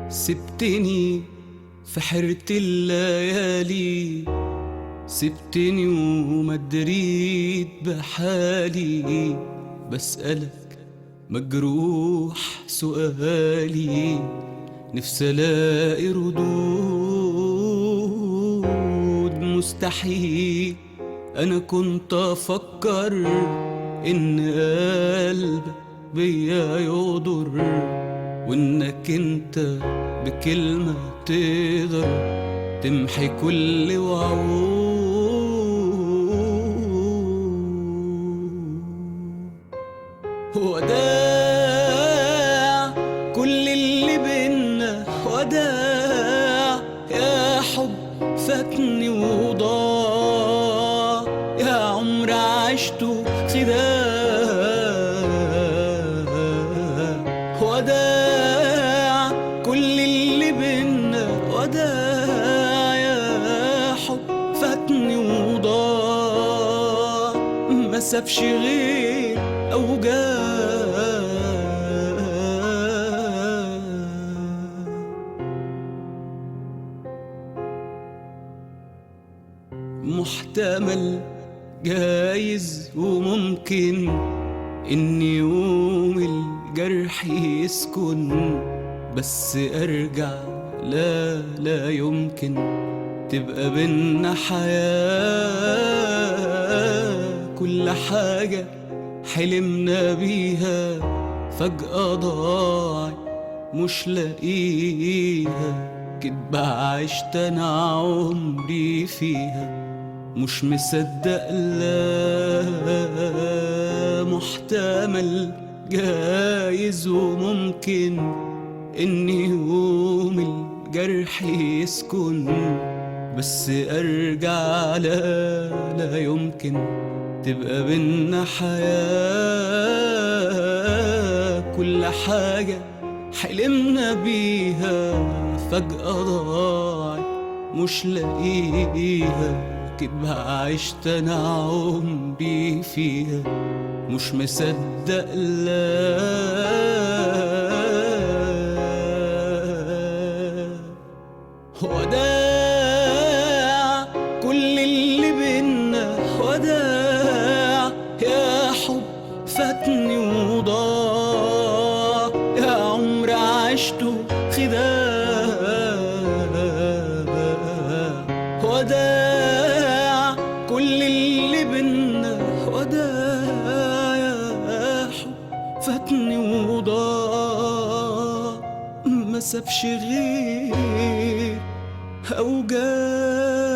سبتني في حيرة الليالي، سبتني وما دريت بحالي، بسألك مجروح سؤالي، نفسي الاقي ردود. مستحيل انا كنت افكر ان قلبك بيا يقدر، وانك انت بكلمة تقدر تمحي كل وعود. وداع كل اللي بينا، وداع يا حب فاتني وضاع، يا عمر عشته خداع. وداع كل اللي بينا، وداع يا حب فاتني وضاع، ما سابش غير أوجاع. محتمل جايز وممكن إن يوم الجرح يسكن، بس أرجع لا لا يمكن تبقى بينا حياة. كل حاجة حلمنا بيها فجأة ضاعت مش لاقيها، كدبة عشت أنا عمري فيها مش مصدق. لا محتمل جايز وممكن إن يوم الجرح يسكن، بس أرجع لا لا يمكن تبقى بينا حياة. كل حاجة حلمنا بيها فجأة ضاعت مش لاقيها، كدبة عشت أنا عمري فيها مش مصدق. لا وداع كل اللي بينا، وداع يا حب فاتني وضاع، يا عمر عشته خداع. وداع كل اللي بينا، وداع يا حب فاتني وضاع، ما سابش غير أوجاع.